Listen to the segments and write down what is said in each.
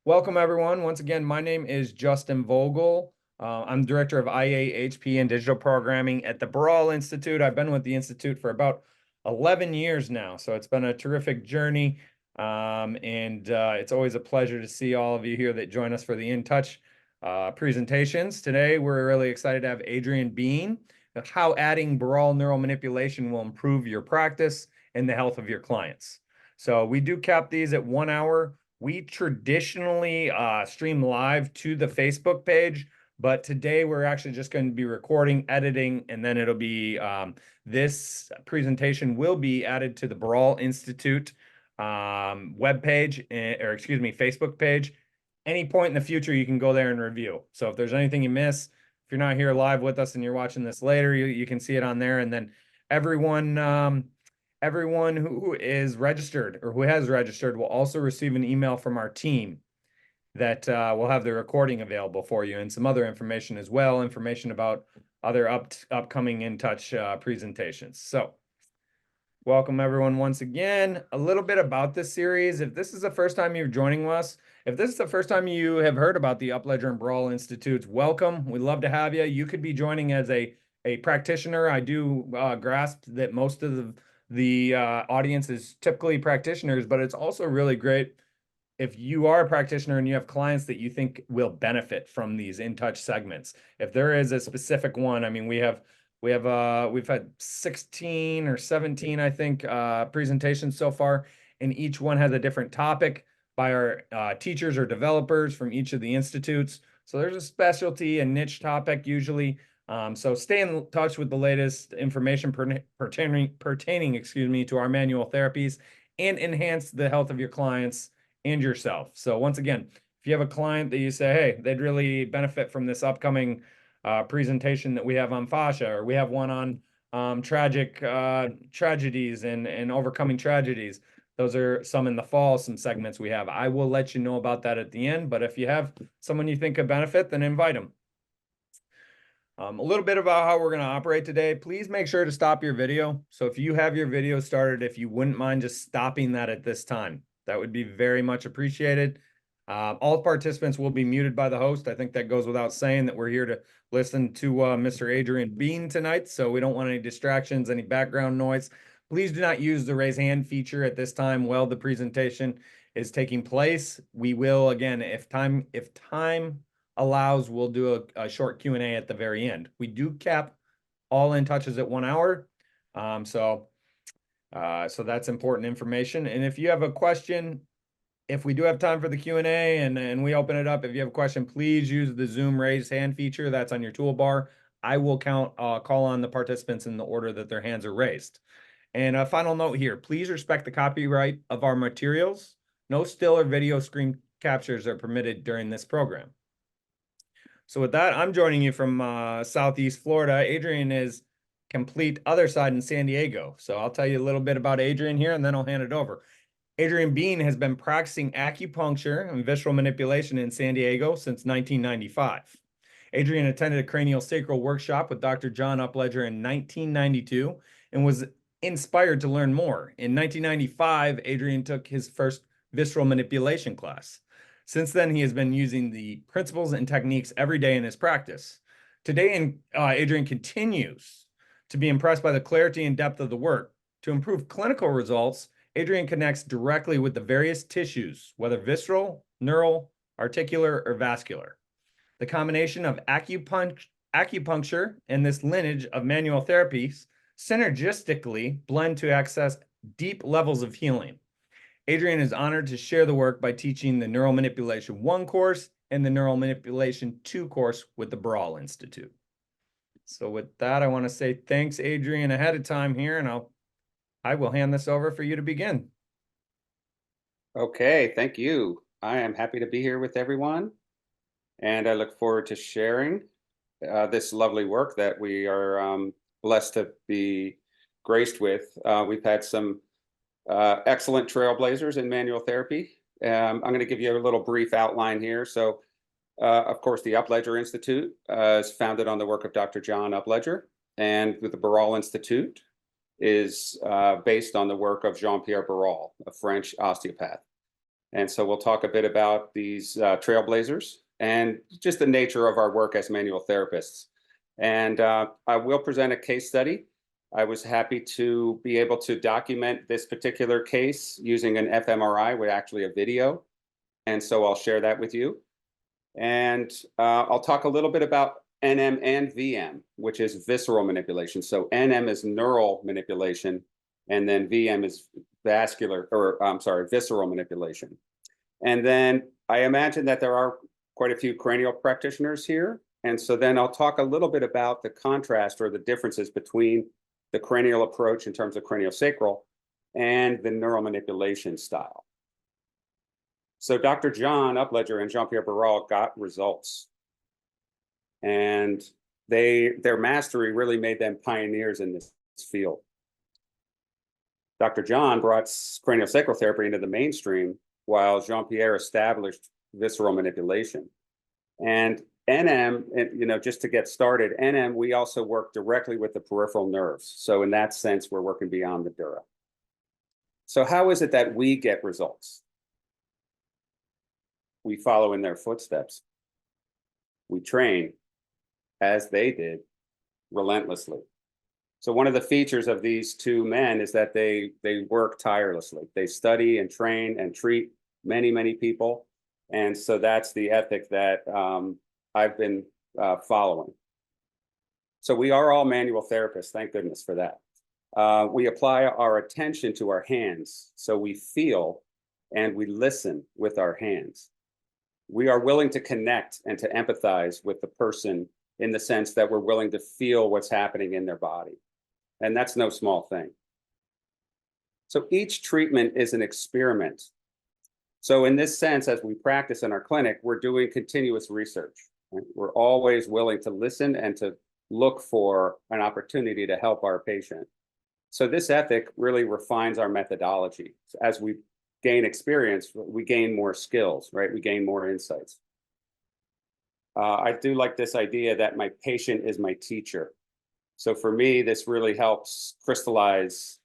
Welcome, everyone. Once again, my name is Justin Vogel. I'm Director of IA, and Digital Programming at the Barral Institute. I've been with the Institute for about 11 years now, so it's been a terrific journey. It's always a pleasure to see all of you here that join us for the In Touch presentations. Today, we're really excited to have Adrian Bean, how adding Barral Neural Manipulation will improve your practice and the health of your clients. So we do cap these at 1 hour. We traditionally stream live to the Facebook page, but today we're actually just going to be recording, editing, and then it'll be this presentation will be added to the Barral Institute webpage, or excuse me, Facebook page. Any point in the future, you can go there and review. So if there's anything you miss, if you're not here live with us and you're watching this later, you can see it on there. And then everyone who is registered or who has registered will also receive an email from our team that will have the recording available for you and some other information as well, information about other upcoming In Touch presentations. So welcome everyone once again. A little bit about this series. If this is the first time you're joining us, if this is the first time you have heard about the Upledger and Barral Institutes, welcome. We'd love to have you. You could be joining as a practitioner. I do grasp that most of the audience is typically practitioners, but it's also really great if you are a practitioner and you have clients that you think will benefit from these In Touch segments. If there is a specific one, I mean, we've had 16 or 17, I think, presentations so far, and each one has a different topic by our teachers or developers from each of the institutes. So there's a specialty, a niche topic usually. So stay in touch with the latest information pertaining, excuse me, to our manual therapies and enhance the health of your clients and yourself. So once again, if you have a client that you say, hey, they'd really benefit from this upcoming presentation that we have on fascia, or we have one on tragedies and overcoming tragedies. Those are some in the fall, some segments we have. I will let you know about that at the end, but if you have someone you think could benefit, then invite them. A little bit about how we're going to operate today. Please make sure to stop your video. So if you have your video started, if you wouldn't mind just stopping that at this time, that would be very much appreciated. All participants will be muted by the host. I think that goes without saying that we're here to listen to Mr. Adrian Bean tonight, so we don't want any distractions, any background noise. Please do not use the raise hand feature at this time while the presentation is taking place. We will, again, if time allows, we'll do a short Q&A at the very end. We do cap all In Touches at 1 hour. So that's important information. And if you have a question, if we do have time for the Q&A and we open it up, if you have a question, please use the Zoom raise hand feature that's on your toolbar. I will call on the participants in the order that their hands are raised. And a final note here, please respect the copyright of our materials. No still or video screen captures are permitted during this program. So with that, I'm joining you from Southeast Florida. Adrian is complete other side in San Diego. So I'll tell you a little bit about Adrian here, and then I'll hand it over. Adrian Bean has been practicing acupuncture and visceral manipulation in San Diego since 1995. Adrian attended a cranial sacral workshop with Dr. John Upledger in 1992 and was inspired to learn more. In 1995, Adrian took his first visceral manipulation class. Since then, he has been using the principles and techniques every day in his practice. Today, Adrian continues to be impressed by the clarity and depth of the work. To improve clinical results, Adrian connects directly with the various tissues, whether visceral, neural, articular, or vascular. The combination of acupuncture and this lineage of manual therapies synergistically blend to access deep levels of healing. Adrian is honored to share the work by teaching the Neural Manipulation 1 course and the Neural Manipulation 2 course with the Barral Institute. So with that, I want to say thanks, Adrian, ahead of time here, and I will hand this over for you to begin. Okay, thank you. I am happy to be here with everyone, and I look forward to sharing this lovely work that we are blessed to be graced with. We've had some excellent trailblazers in manual therapy. I'm going to give you a little brief outline here. So, of course, the Upledger Institute is founded on the work of Dr. John Upledger, and with the Barral Institute is based on the work of Jean-Pierre Barral, a French osteopath. And so we'll talk a bit about these trailblazers and just the nature of our work as manual therapists. And I will present a case study. I was happy to be able to document this particular case using an fMRI with actually a video. And so I'll share that with you. And I'll talk a little bit about NM and VM, which is visceral manipulation. So NM is neural manipulation, and then VM is visceral manipulation. And then I imagine that there are quite a few cranial practitioners here. And so then I'll talk a little bit about the contrast or the differences between the cranial approach in terms of craniosacral and the neural manipulation style. So Dr. John Upledger and Jean-Pierre Barral got results. And their mastery really made them pioneers in this field. Dr. John brought craniosacral therapy into the mainstream, while Jean-Pierre established visceral manipulation. And NM, just to get started, NM, we also work directly with the peripheral nerves. So in that sense, we're working beyond the dura. So how is it that we get results? We follow in their footsteps. We train, as they did, relentlessly. So one of the features of these two men is that they work tirelessly. They study and train and treat many, many people. And so that's the ethic that I've been following. So we are all manual therapists, thank goodness for that. We apply our attention to our hands. So we feel and we listen with our hands. We are willing to connect and to empathize with the person in the sense that we're willing to feel what's happening in their body. And that's no small thing. So each treatment is an experiment. So in this sense, as we practice in our clinic, we're doing continuous research. Right? We're always willing to listen and to look for an opportunity to help our patient. So this ethic really refines our methodology. So as we gain experience, we gain more skills, right? We gain more insights. I do like this idea that my patient is my teacher. So for me, this really helps crystallize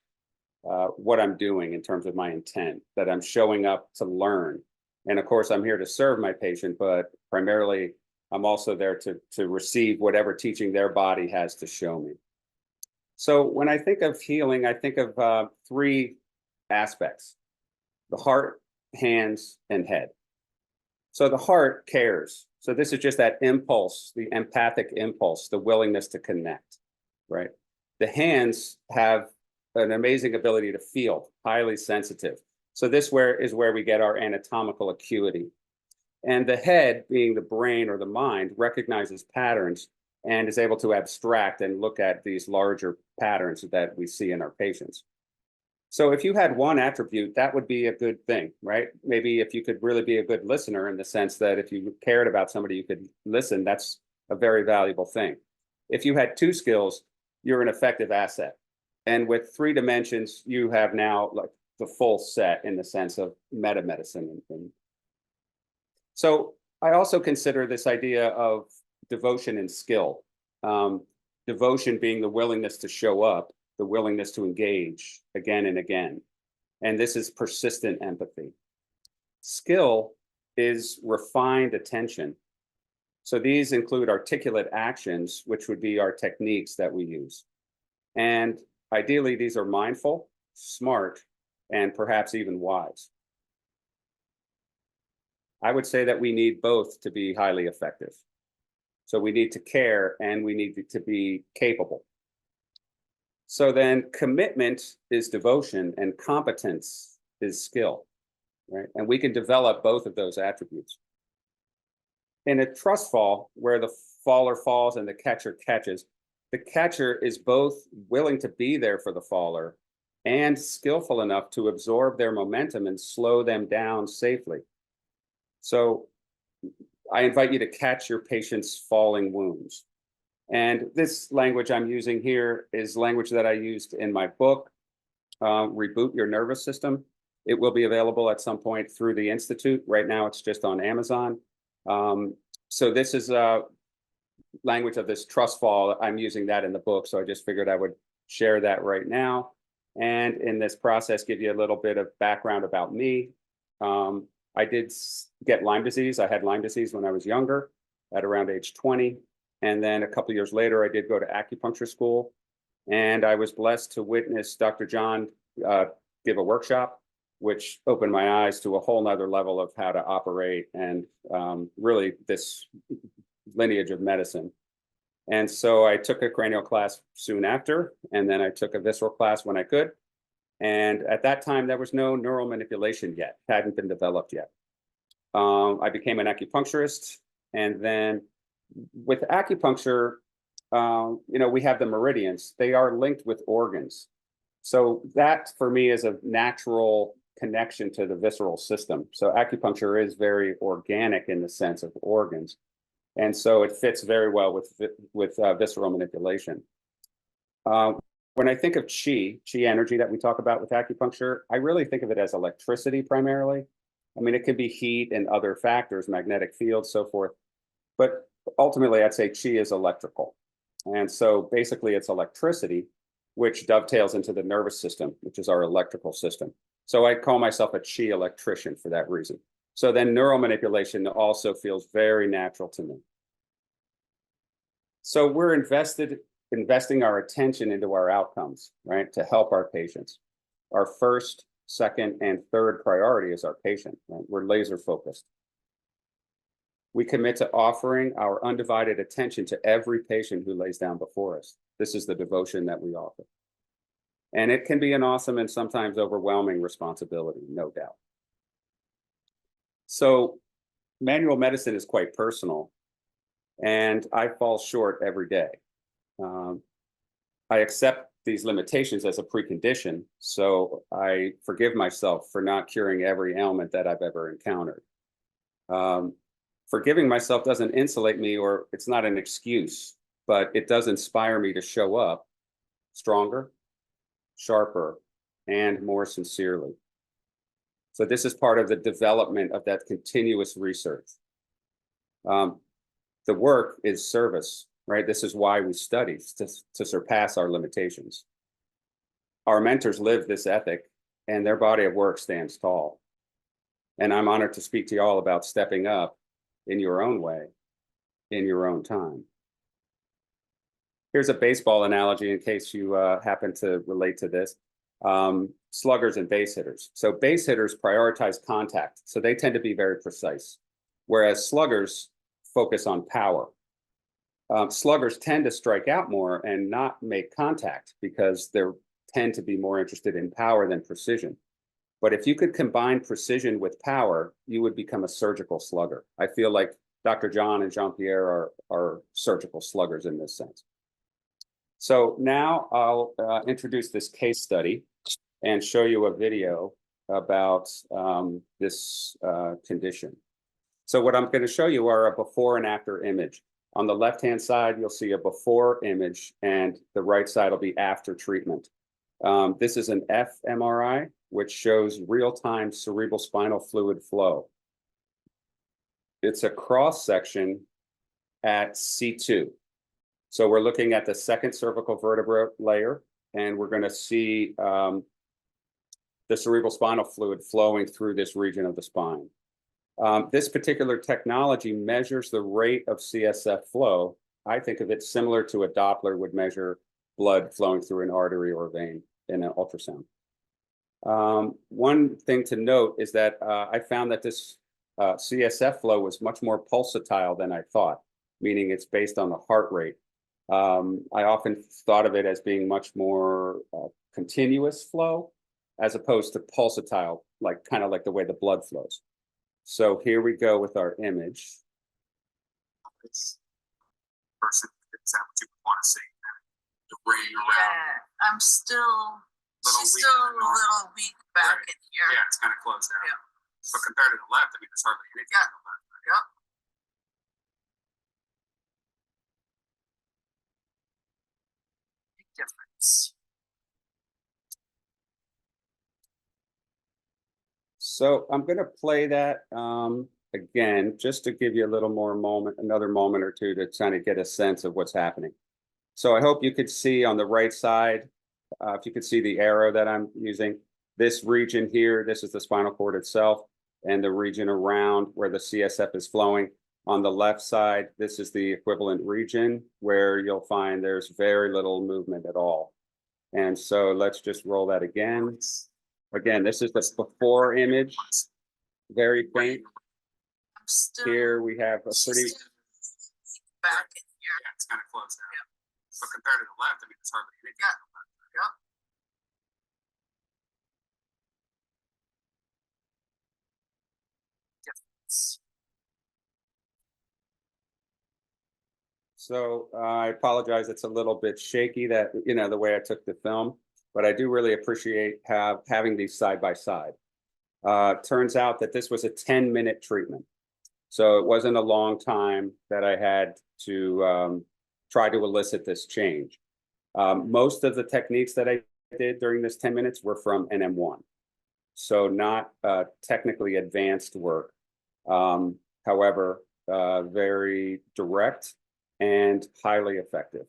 what I'm doing in terms of my intent, that I'm showing up to learn. And of course, I'm here to serve my patient, but primarily, I'm also there to receive whatever teaching their body has to show me. So when I think of healing, I think of three aspects: the heart, hands, and head. So the heart cares. So this is just that impulse, the empathic impulse, the willingness to connect, right? The hands have an amazing ability to feel, highly sensitive. So this is where we get our anatomical acuity. And the head, being the brain or the mind, recognizes patterns and is able to abstract and look at these larger patterns that we see in our patients. So if you had one attribute, that would be a good thing, right? Maybe if you could really be a good listener, in the sense that if you cared about somebody, you could listen, that's a very valuable thing. If you had two skills, you're an effective asset. And with 3 dimensions, you have now like the full set in the sense of meta-medicine. So I also consider this idea of devotion and skill. Devotion being the willingness to show up, the willingness to engage again and again. And this is persistent empathy. Skill is refined attention. So these include articulate actions, which would be our techniques that we use. And ideally, these are mindful, smart, and perhaps even wise. I would say that we need both to be highly effective. So we need to care and we need to be capable. So then commitment is devotion and competence is skill, right? And we can develop both of those attributes. In a trust fall, where the faller falls and the catcher catches, the catcher is both willing to be there for the faller and skillful enough to absorb their momentum and slow them down safely. So I invite you to catch your patient's falling wounds. And this language I'm using here is language that I used in my book, Reboot Your Nervous System. It will be available at some point through the Institute. Right now, it's just on Amazon. So this is a language of this trust fall. I'm using that in the book, so I just figured I would share that right now. And in this process, give you a little bit of background about me. I did get Lyme disease. I had Lyme disease when I was younger, at around age 20. And then a couple years later, I did go to acupuncture school. And I was blessed to witness Dr. John give a workshop, which opened my eyes to a whole nother level of how to operate and really this lineage of medicine. And so I took a cranial class soon after, and then I took a visceral class when I could. And at that time, there was no neural manipulation yet, hadn't been developed yet. I became an acupuncturist. And then with acupuncture, we have the meridians. They are linked with organs. So that, for me, is a natural connection to the visceral system. So acupuncture is very organic in the sense of organs. And so it fits very well with visceral manipulation. When I think of chi energy that we talk about with acupuncture, I really think of it as electricity primarily. I mean, it could be heat and other factors, magnetic fields, so forth. But ultimately, I'd say chi is electrical. And so basically, it's electricity, which dovetails into the nervous system, which is our electrical system. So I call myself a chi electrician for that reason. So then neural manipulation also feels very natural to me. So we're investing our attention into our outcomes, right, to help our patients. Our first, second, and third priority is our patient, right? We're laser focused. We commit to offering our undivided attention to every patient who lays down before us. This is the devotion that we offer. And it can be an awesome and sometimes overwhelming responsibility, no doubt. So manual medicine is quite personal, and I fall short every day. I accept these limitations as a precondition, so I forgive myself for not curing every ailment that I've ever encountered. Forgiving myself doesn't insulate me, or it's not an excuse, but it does inspire me to show up stronger, sharper, and more sincerely. So this is part of the development of that continuous research. The work is service, right? This is why we study, to surpass our limitations. Our mentors live this ethic, and their body of work stands tall. And I'm honored to speak to you all about stepping up in your own way, in your own time. Here's a baseball analogy in case you happen to relate to this. Sluggers and base hitters. So base hitters prioritize contact, so they tend to be very precise, whereas sluggers focus on power. Sluggers tend to strike out more and not make contact because they tend to be more interested in power than precision. But if you could combine precision with power, you would become a surgical slugger. I feel like Dr. John and Jean-Pierre are surgical sluggers in this sense. So now I'll introduce this case study and show you a video about this condition. So what I'm going to show you are a before and after image. On the left-hand side, you'll see a before image, and the right side will be after treatment. This is an fMRI, which shows real-time cerebral spinal fluid flow. It's a cross-section at C2. So we're looking at the second cervical vertebra layer, and we're going to see the cerebral spinal fluid flowing through this region of the spine. This particular technology measures the rate of CSF flow. I think of it similar to a Doppler would measure blood flowing through an artery or vein in an ultrasound. One thing to note is that I found that this CSF flow was much more pulsatile than I thought, meaning it's based on the heart rate. I often thought of it as being much more continuous flow as opposed to pulsatile, kind of like the way the blood flows. So here we go with our image. This person, is that what you want to see? The way around. I'm still, she's still a little weak back in here. Yeah, it's kind of closed down. Yeah. But compared to the left, I mean, there's hardly anything on the left. Yep. Big difference. So I'm going to play that again, just to give you a little more moment, another moment or two to kind of get a sense of what's happening. So I hope you could see on the right side, if you could see the arrow that I'm using, this region here, this is the spinal cord itself. and the region around where the CSF is flowing. On the left side, this is the equivalent region where you'll find there's very little movement at all. And so let's just roll that again. Again, this is the before image, very faint. I'm still. Here we have a she's pretty, still back in here. Yeah, it's kind of close now. But compared to the left, I mean, it's hardly anything. Yeah. Yeah. so I apologize, it's a little bit shaky that, you know, the way I took the film, but I do really appreciate having these side by side. Turns out that this was a 10-minute treatment. So it wasn't a long time that I had to try to elicit this change. Most of the techniques that I did during this 10 minutes were from NM1. So not technically advanced work. However, very direct and highly effective.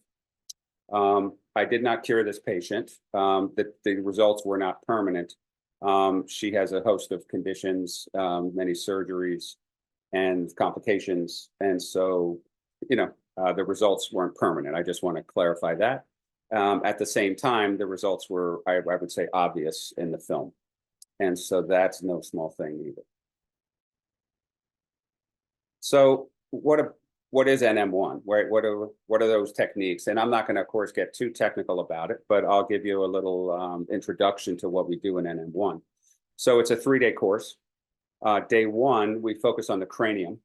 I did not cure this patient. The results were not permanent. She has a host of conditions, many surgeries and complications. And so, you know, the results weren't permanent. I just want to clarify that. At the same time, the results were, I would say, obvious in the film. And so that's no small thing either. So what is NM1? What are those techniques? And I'm not going to, of course, get too technical about it, but I'll give you a little introduction to what we do in NM1. So it's a 3-day course. Day 1, we focus on the cranium,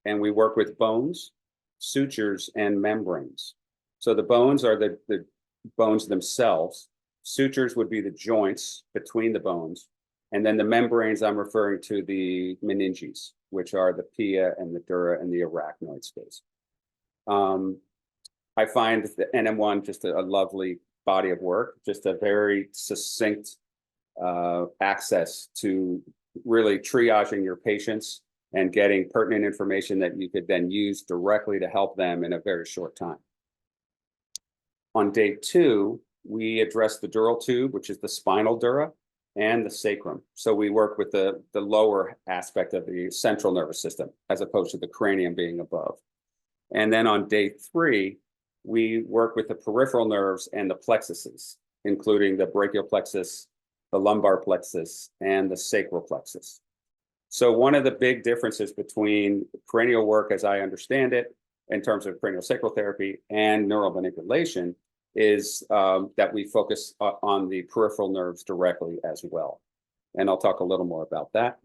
and we work with bones, sutures, and membranes. So the bones are the bones themselves. Sutures would be the joints between the bones. And then the membranes, I'm referring to the meninges, which are the pia and the dura and the arachnoid space. I find the NM1 just a lovely body of work, just a very succinct access to really triaging your patients and getting pertinent information that you could then use directly to help them in a very short time. On day 2, we address the dural tube, which is the spinal dura, and the sacrum. So we work with the lower aspect of the central nervous system, as opposed to the cranium being above. And then on day 3, we work with the peripheral nerves and the plexuses, including the brachial plexus, the lumbar plexus, and the sacral plexus. So one of the big differences between cranial work, as I understand it, in terms of cranial sacral therapy and neural manipulation, is that we focus on the peripheral nerves directly as well. And I'll talk a little more about that.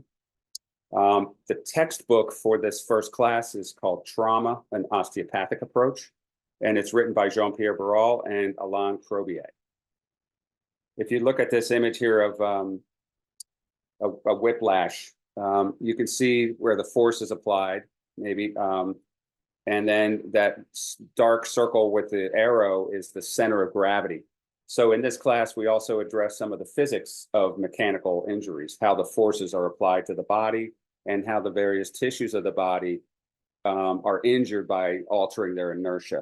The textbook for this first class is called Trauma, an Osteopathic Approach, and it's written by Jean-Pierre Barral and Alain Crobier. If you look at this image here of a whiplash, you can see where the force is applied, maybe, and then that dark circle with the arrow is the center of gravity. So in this class, we also address some of the physics of mechanical injuries, how the forces are applied to the body and how the various tissues of the body are injured by altering their inertia.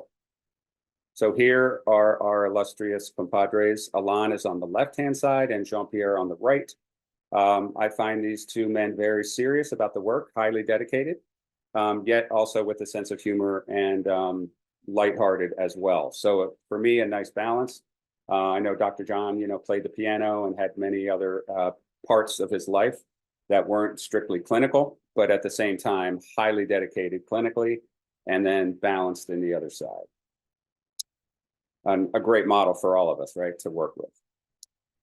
So here are our illustrious compadres. Alain is on the left-hand side and Jean-Pierre on the right. I find these two men very serious about the work, highly dedicated. Yet also with a sense of humor and lighthearted as well. So for me, a nice balance. I know Dr. John, played the piano and had many other parts of his life that weren't strictly clinical, but at the same time, highly dedicated clinically and then balanced in the other side. A great model for all of us, right, to work with.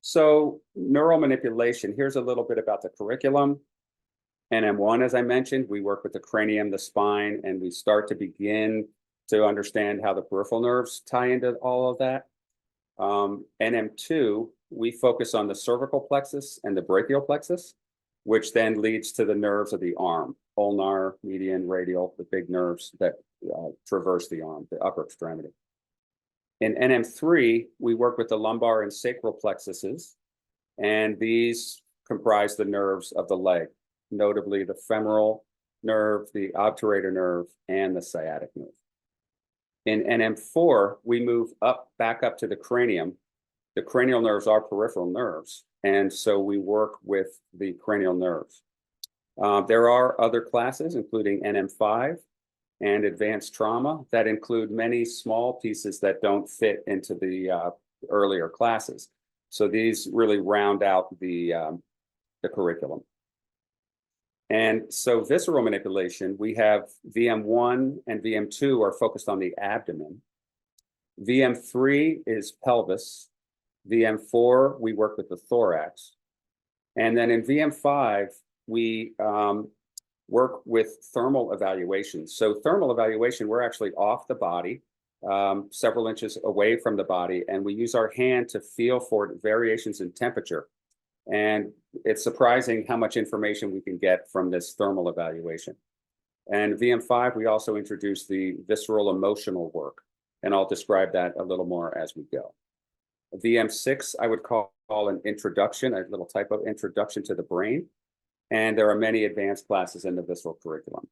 So neural manipulation, here's a little bit about the curriculum. NM1, as I mentioned, we work with the cranium, the spine, and we start to begin to understand how the peripheral nerves tie into all of that. NM2, we focus on the cervical plexus and the brachial plexus, which then leads to the nerves of the arm, ulnar, median, radial, the big nerves that traverse the arm, the upper extremity. In NM3, we work with the lumbar and sacral plexuses, and these comprise the nerves of the leg, notably the femoral nerve, the obturator nerve, and the sciatic nerve. In NM4, we move back up to the cranium. The cranial nerves are peripheral nerves, and so we work with the cranial nerves. There are other classes, including NM5 and advanced trauma, that include many small pieces that don't fit into the earlier classes. So these really round out the curriculum. And so visceral manipulation, we have VM1 and VM2 are focused on the abdomen. VM3 is pelvis. VM4, we work with the thorax. And then in VM5, we work with thermal evaluation. So thermal evaluation, we're actually off the body, several inches away from the body, and we use our hand to feel for variations in temperature. And it's surprising how much information we can get from this thermal evaluation. And VM5, we also introduce the visceral emotional work, and I'll describe that a little more as we go. VM6, I would call an introduction, a little type of introduction to the brain. And there are many advanced classes in the visceral curriculum.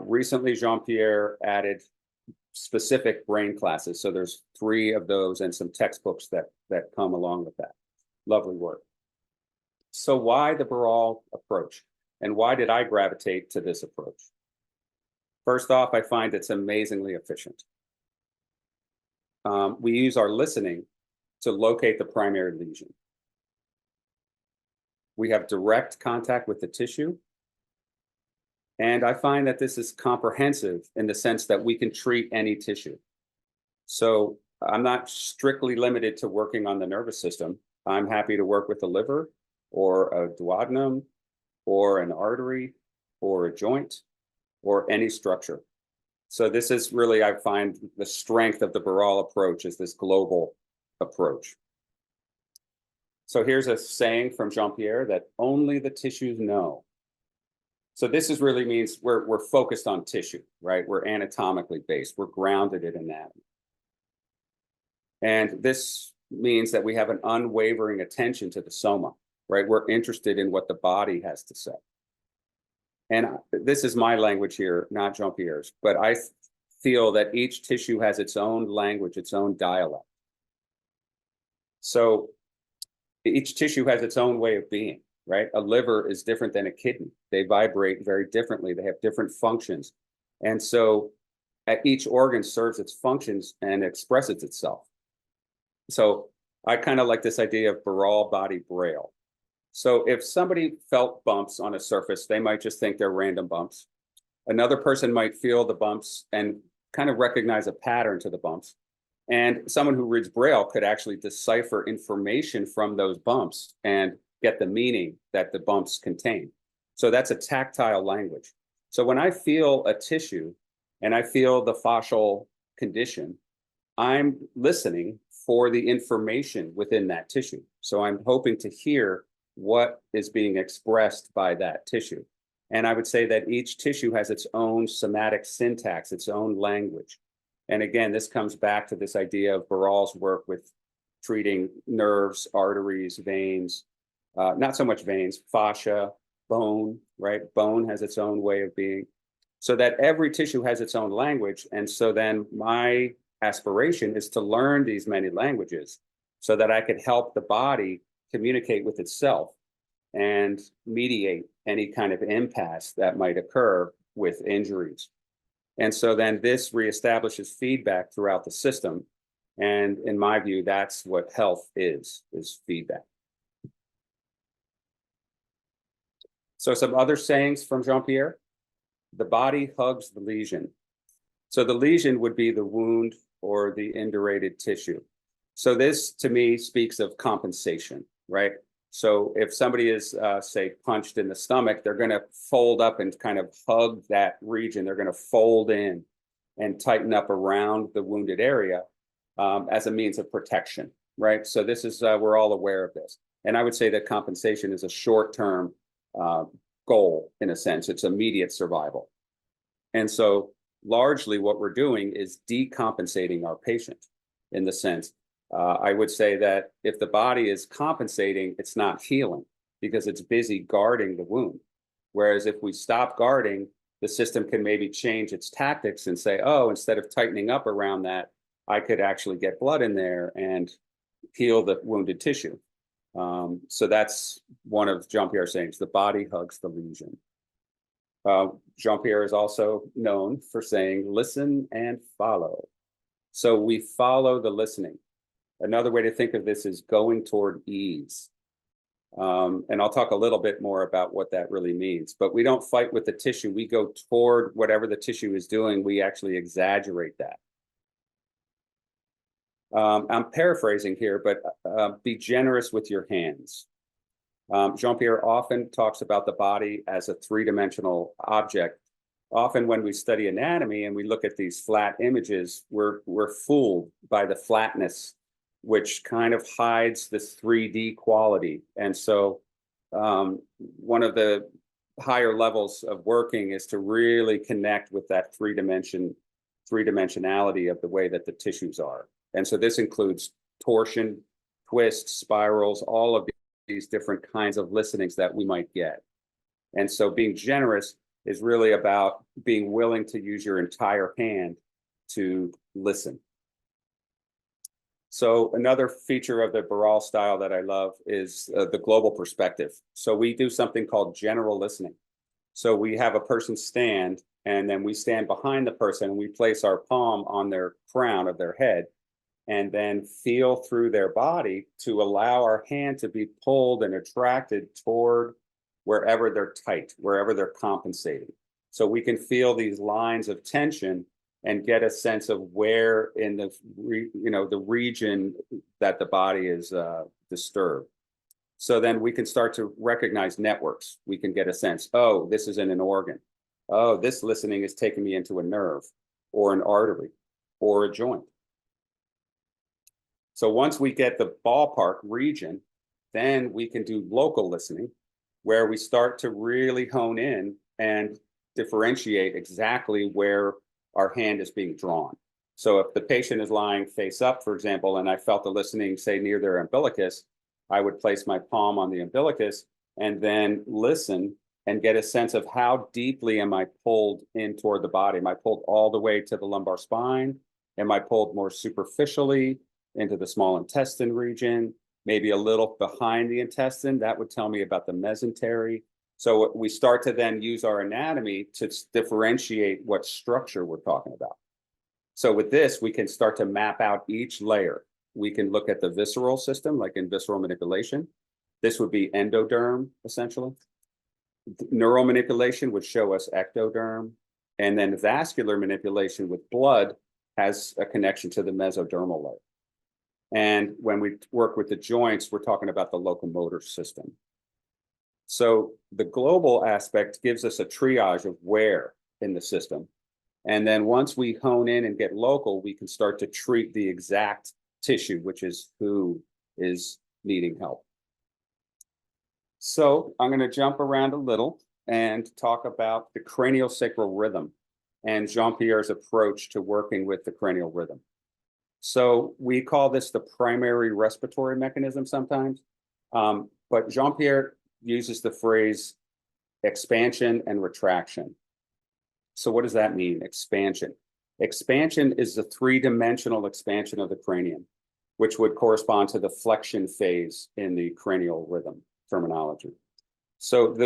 Recently, Jean-Pierre added specific brain classes. So there's 3 of those and some textbooks that come along with that. Lovely work. So why the Barral approach? And why did I gravitate to this approach? First off, I find it's amazingly efficient. We use our listening to locate the primary lesion. We have direct contact with the tissue. And I find that this is comprehensive in the sense that we can treat any tissue. So I'm not strictly limited to working on the nervous system. I'm happy to work with the liver or a duodenum or an artery or a joint or any structure. So this is really, I find, the strength of the Barral approach is this global approach. So here's a saying from Jean-Pierre that only the tissues know. So this is really means we're focused on tissue, right? We're anatomically based. We're grounded in anatomy. And this means that we have an unwavering attention to the soma, right? We're interested in what the body has to say. And this is my language here, not Jean-Pierre's, but I feel that each tissue has its own language, its own dialect. So each tissue has its own way of being, right? A liver is different than a kidney. They vibrate very differently. They have different functions. And so each organ serves its functions and expresses itself. So I kind of like this idea of Barral body braille. So if somebody felt bumps on a surface, they might just think they're random bumps. Another person might feel the bumps and kind of recognize a pattern to the bumps. And someone who reads Braille could actually decipher information from those bumps and get the meaning that the bumps contain. So that's a tactile language. So when I feel a tissue and I feel the fascial condition, I'm listening for the information within that tissue. So I'm hoping to hear what is being expressed by that tissue. And I would say that each tissue has its own somatic syntax, its own language. And again, this comes back to this idea of Barral's work with treating nerves, arteries, veins, not so much veins, fascia, bone, right? Bone has its own way of being. So that every tissue has its own language. And so then my aspiration is to learn these many languages so that I could help the body communicate with itself and mediate any kind of impasse that might occur with injuries. And so then this reestablishes feedback throughout the system. And in my view, that's what health is feedback. So some other sayings from Jean-Pierre. The body hugs the lesion. So the lesion would be the wound or the indurated tissue. So this to me speaks of compensation, right? So if somebody is, say, punched in the stomach, they're going to fold up and kind of hug that region. They're going to fold in and tighten up around the wounded area as a means of protection, right? So this is, we're all aware of this. And I would say that compensation is a short-term goal, in a sense. It's immediate survival. And so largely what we're doing is decompensating our patient in the sense. I would say that if the body is compensating, it's not healing because it's busy guarding the wound. Whereas if we stop guarding, the system can maybe change its tactics and say, oh, instead of tightening up around that, I could actually get blood in there and heal the wounded tissue. So that's one of Jean-Pierre's sayings, the body hugs the lesion. Jean-Pierre is also known for saying, listen and follow. So we follow the listening. Another way to think of this is going toward ease. And I'll talk a little bit more about what that really means, but we don't fight with the tissue. We go toward whatever the tissue is doing. We actually exaggerate that. I'm paraphrasing here, but be generous with your hands. Jean-Pierre often talks about the body as a three-dimensional object. Often when we study anatomy and we look at these flat images, we're fooled by the flatness, which kind of hides this 3D quality. And so one of the higher levels of working is to really connect with that three-dimensionality of the way that the tissues are. And so this includes torsion, twists, spirals, all of these different kinds of listenings that we might get. And so being generous is really about being willing to use your entire hand to listen. So another feature of the Barral style that I love is the global perspective. So we do something called general listening. So we have a person stand, and then we stand behind the person and we place our palm on their crown of their head, and then feel through their body to allow our hand to be pulled and attracted toward wherever they're tight, wherever they're compensating. So we can feel these lines of tension and get a sense of where in the region that the body is disturbed. So then we can start to recognize networks. We can get a sense, oh, this is in an organ. Oh, this listening is taking me into a nerve or an artery or a joint. So once we get the ballpark region, then we can do local listening, where we start to really hone in and differentiate exactly where our hand is being drawn. So if the patient is lying face up, for example, and I felt the listening, say, near their umbilicus, I would place my palm on the umbilicus and then listen and get a sense of how deeply am I pulled in toward the body. Am I pulled all the way to the lumbar spine? Am I pulled more superficially into the small intestine region, maybe a little behind the intestine? That would tell me about the mesentery. So we start to then use our anatomy to differentiate what structure we're talking about. So with this, we can start to map out each layer. We can look at the visceral system, like in visceral manipulation. This would be endoderm, essentially. Neural manipulation would show us ectoderm. And then vascular manipulation with blood has a connection to the mesodermal layer. And when we work with the joints, we're talking about the locomotor system. So the global aspect gives us a triage of where in the system. And then once we hone in and get local, we can start to treat the exact tissue, which is who is needing help. So I'm going to jump around a little and talk about the craniosacral rhythm and Jean-Pierre's approach to working with the cranial rhythm. So we call this the primary respiratory mechanism sometimes, but Jean-Pierre uses the phrase expansion and retraction. So what does that mean, expansion? Expansion is the three-dimensional expansion of the cranium, which would correspond to the flexion phase in the cranial rhythm terminology. So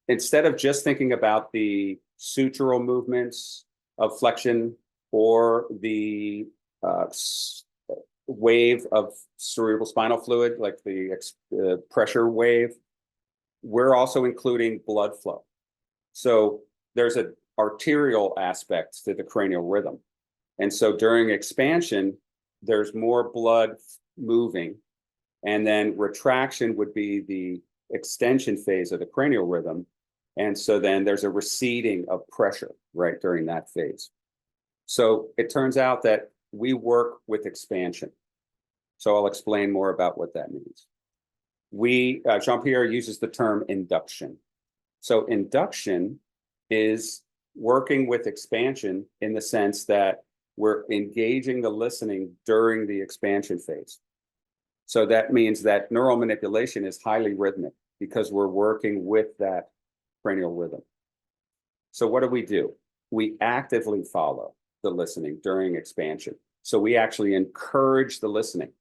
instead of just thinking about the sutural movements of flexion or the wave of cerebral spinal fluid, like the pressure wave, we're also including blood flow. So there's an arterial aspect to the cranial rhythm. And so during expansion, there's more blood moving. And then retraction would be the extension phase of the cranial rhythm. And so then there's a receding of pressure right during that phase. So it turns out that we work with expansion. So I'll explain more about what that means. Jean-Pierre uses the term induction. So induction is working with expansion in the sense that we're engaging the listening during the expansion phase. So that means that neural manipulation is highly rhythmic because we're working with that cranial rhythm. So what do? We actively follow the listening during expansion. So we actually encourage the listening.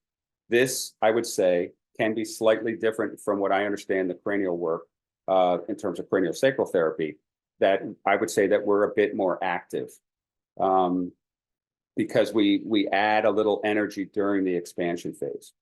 This, I would say, can be slightly different from what I understand the cranial work in terms of craniosacral therapy, that I would say that we're a bit more active. Because we add a little energy during the expansion phase.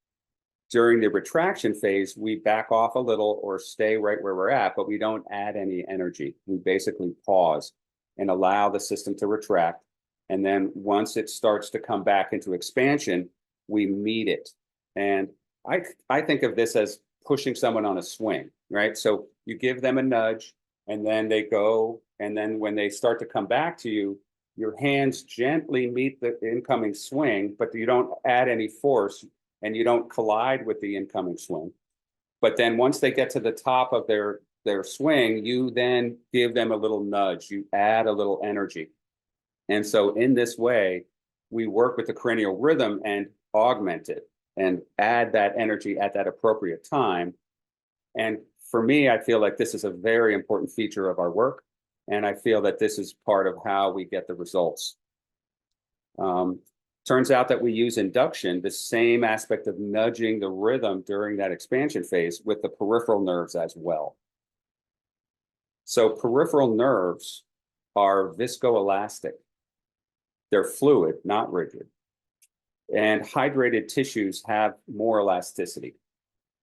During the retraction phase, we back off a little or stay right where we're at, but we don't add any energy. We basically pause and allow the system to retract. And then once it starts to come back into expansion, we meet it. And I think of this as pushing someone on a swing, right? So you give them a nudge and then they go, and then when they start to come back to you, your hands gently meet the incoming swing, but you don't add any force and you don't collide with the incoming swing. But then once they get to the top of their swing, you then give them a little nudge, you add a little energy. And so in this way, we work with the cranial rhythm and augment it and add that energy at that appropriate time. And for me, I feel like this is a very important feature of our work. And I feel that this is part of how we get the results. Turns out that we use induction, the same aspect of nudging the rhythm during that expansion phase, with the peripheral nerves as well. So peripheral nerves are viscoelastic. They're fluid, not rigid. And hydrated tissues have more elasticity.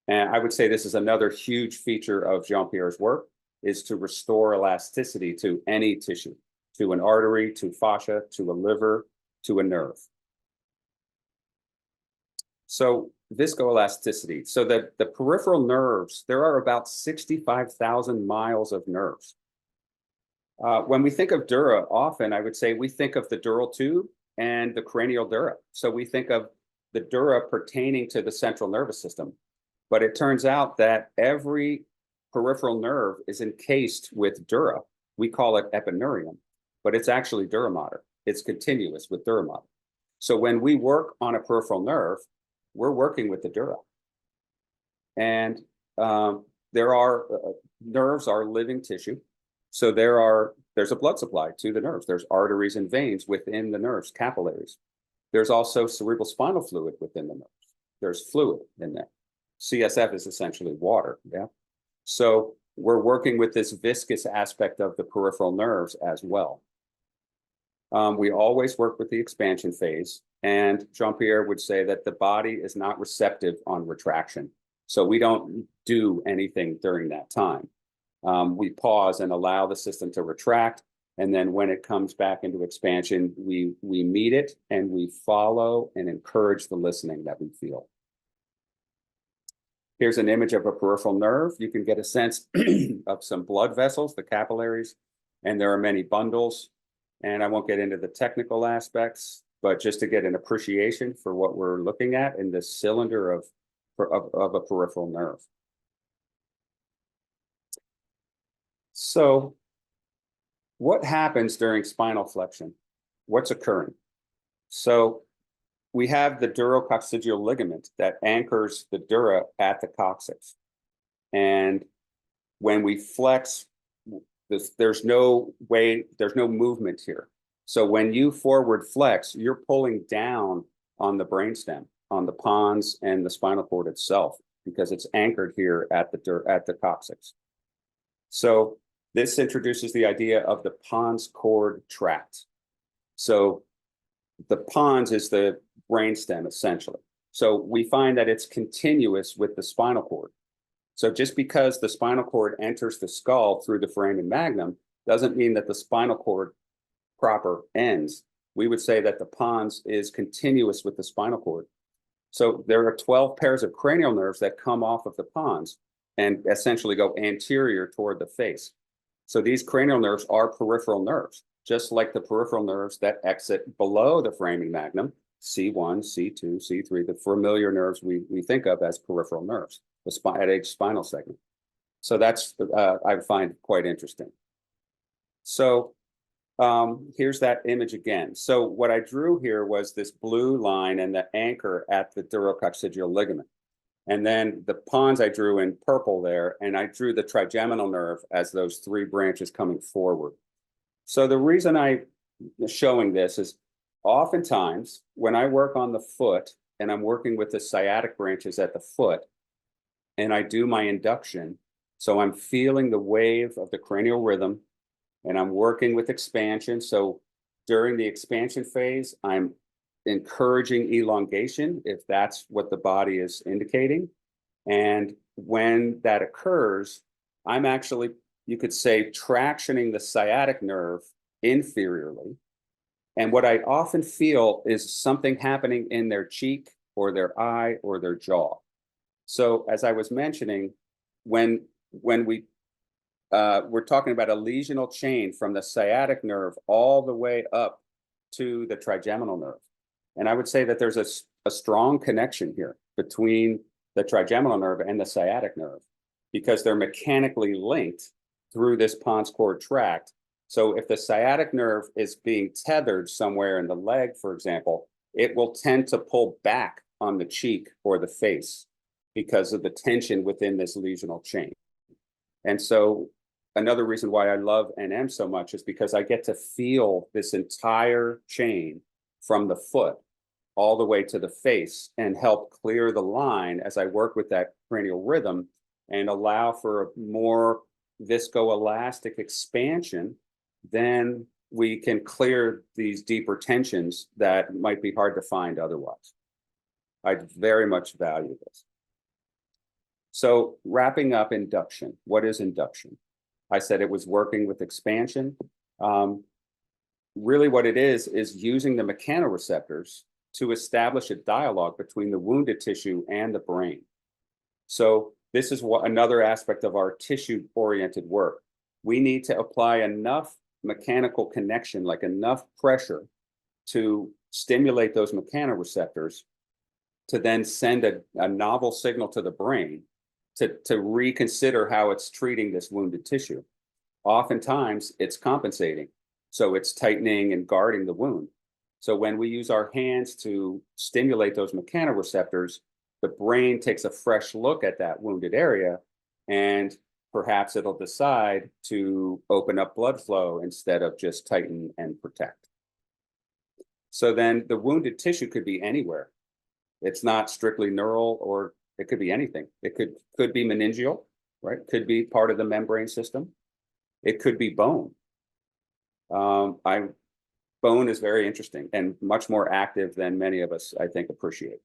And I would say this is another huge feature of Jean-Pierre's work, is to restore elasticity to any tissue, to an artery, to fascia, to a liver, to a nerve. So viscoelasticity. So the peripheral nerves, there are about 65,000 miles of nerves. When we think of dura, often I would say we think of the dural tube and the cranial dura. So we think of the dura pertaining to the central nervous system. But it turns out that every peripheral nerve is encased with dura. We call it epineurium, but it's actually dura mater. It's continuous with dura mater. So when we work on a peripheral nerve, we're working with the dura. And nerves are living tissue. So there's a blood supply to the nerves. There's arteries and veins within the nerves, capillaries. There's also cerebral spinal fluid within the nerves. There's fluid in there. CSF is essentially water, yeah? So we're working with this viscous aspect of the peripheral nerves as well. We always work with the expansion phase, and Jean-Pierre would say that the body is not receptive on retraction. So we don't do anything during that time. We pause and allow the system to retract, and then when it comes back into expansion, we meet it and we follow and encourage the listening that we feel. Here's an image of a peripheral nerve. You can get a sense of some blood vessels, the capillaries, and there are many bundles. And I won't get into the technical aspects, but just to get an appreciation for what we're looking at in this cylinder of a peripheral nerve. So what happens during spinal flexion? What's occurring? So we have the durococcygeal ligament that anchors the dura at the coccyx. And when we flex, there's no movement here. So when you forward flex, you're pulling down on the brainstem, on the pons and the spinal cord itself, because it's anchored here at the coccyx. So this introduces the idea of the pons cord tract. So the pons is the brainstem, essentially. So we find that it's continuous with the spinal cord. So just because the spinal cord enters the skull through the foramen magnum doesn't mean that the spinal cord proper ends. We would say that the pons is continuous with the spinal cord. So there are 12 pairs of cranial nerves that come off of the pons and essentially go anterior toward the face. So these cranial nerves are peripheral nerves, just like the peripheral nerves that exit below the foramen magnum, C1, C2, C3, the familiar nerves we think of as peripheral nerves, at each spinal segment. So that's, I find quite interesting. So here's that image again. So what I drew here was this blue line and the anchor at the durococcygeal ligament. And then the pons I drew in purple there, and I drew the trigeminal nerve as those three branches coming forward. So the reason I'm showing this is oftentimes when I work on the foot and I'm working with the sciatic branches at the foot and I do my induction, so I'm feeling the wave of the cranial rhythm and I'm working with expansion. So during the expansion phase, I'm encouraging elongation if that's what the body is indicating. And when that occurs, I'm actually, you could say, tractioning the sciatic nerve inferiorly. And what I often feel is something happening in their cheek or their eye or their jaw. So as I was mentioning, when we're talking about a lesional chain from the sciatic nerve all the way up to the trigeminal nerve. And I would say that there's a strong connection here between the trigeminal nerve and the sciatic nerve, because they're mechanically linked through this pons cord tract. So if the sciatic nerve is being tethered somewhere in the leg, for example, it will tend to pull back on the cheek or the face because of the tension within this lesional chain. And so another reason why I love NM so much is because I get to feel this entire chain from the foot all the way to the face and help clear the line as I work with that cranial rhythm and allow for a more viscoelastic expansion. Then we can clear these deeper tensions that might be hard to find otherwise. I very much value this. So wrapping up induction, what is induction? I said it was working with expansion. Really what it is using the mechanoreceptors to establish a dialogue between the wounded tissue and the brain. So this is another aspect of our tissue-oriented work. We need to apply enough mechanical connection, like enough pressure to stimulate those mechanoreceptors to then send a novel signal to the brain to reconsider how it's treating this wounded tissue. Oftentimes, it's compensating. So it's tightening and guarding the wound. So when we use our hands to stimulate those mechanoreceptors, the brain takes a fresh look at that wounded area, and perhaps it'll decide to open up blood flow instead of just tighten and protect. So then the wounded tissue could be anywhere. It's not strictly neural, or it could be anything. It could be meningeal, right? Could be part of the membrane system. It could be bone. Bone is very interesting and much more active than many of us, I think, appreciate.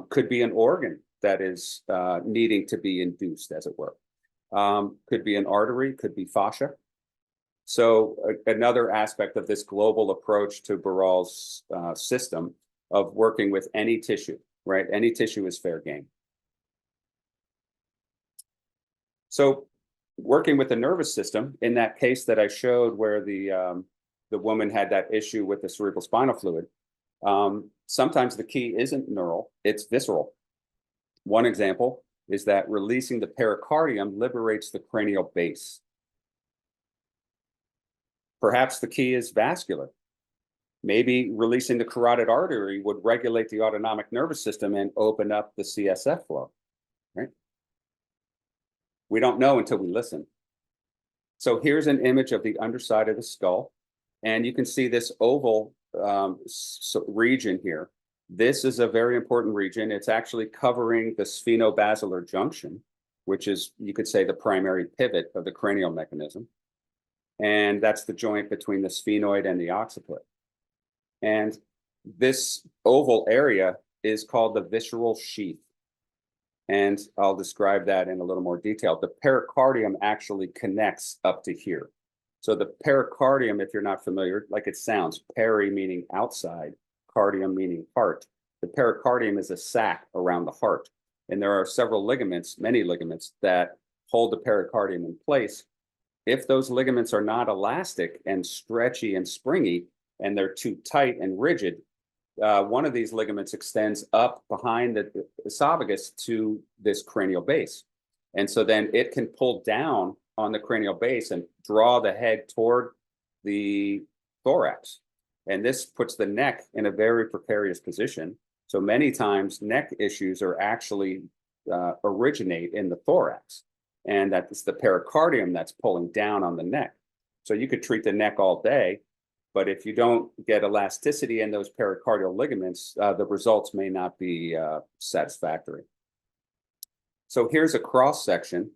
Could be an organ that is needing to be induced, as it were. Could be an artery, could be fascia. So another aspect of this global approach to Barral's system of working with any tissue, right? Any tissue is fair game. So working with the nervous system, in that case that I showed where the woman had that issue with the cerebral spinal fluid, sometimes the key isn't neural, it's visceral. One example is that releasing the pericardium liberates the cranial base. Perhaps the key is vascular. Maybe releasing the carotid artery would regulate the autonomic nervous system and open up the CSF flow, right? We don't know until we listen. So here's an image of the underside of the skull, and you can see this oval region here. This is a very important region. It's actually covering the sphenobasilar junction, which is, you could say, the primary pivot of the cranial mechanism. And that's the joint between the sphenoid and the occiput. And this oval area is called the visceral sheath. And I'll describe that in a little more detail. The pericardium actually connects up to here. So the pericardium, if you're not familiar, like it sounds, peri meaning outside, cardium meaning heart. The pericardium is a sac around the heart. And there are several ligaments, many ligaments, that hold the pericardium in place. If those ligaments are not elastic and stretchy and springy, and they're too tight and rigid, one of these ligaments extends up behind the esophagus to this cranial base. And so then it can pull down on the cranial base and draw the head toward the thorax. And this puts the neck in a very precarious position. So many times neck issues are actually originate in the thorax. And that's the pericardium that's pulling down on the neck. So you could treat the neck all day, but if you don't get elasticity in those pericardial ligaments, the results may not be satisfactory. So here's a cross section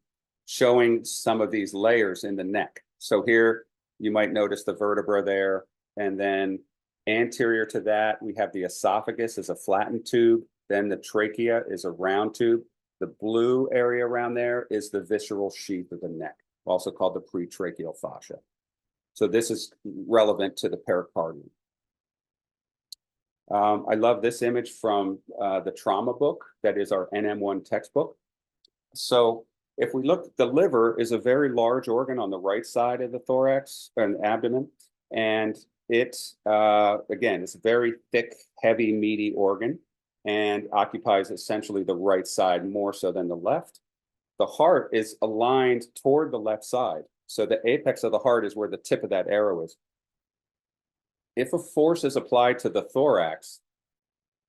showing some of these layers in the neck. So here you might notice the vertebra there. And then anterior to that, we have the esophagus as a flattened tube. Then the trachea is a round tube. The blue area around there is the visceral sheath of the neck, also called the pretracheal fascia. So this is relevant to the pericardium. I love this image from the trauma book. That is our NM1 textbook. So if we look, the liver is a very large organ on the right side of the thorax and abdomen. And it, again, it's a very thick, heavy, meaty organ and occupies essentially the right side more so than the left. The heart is aligned toward the left side. So the apex of the heart is where the tip of that arrow is. If a force is applied to the thorax,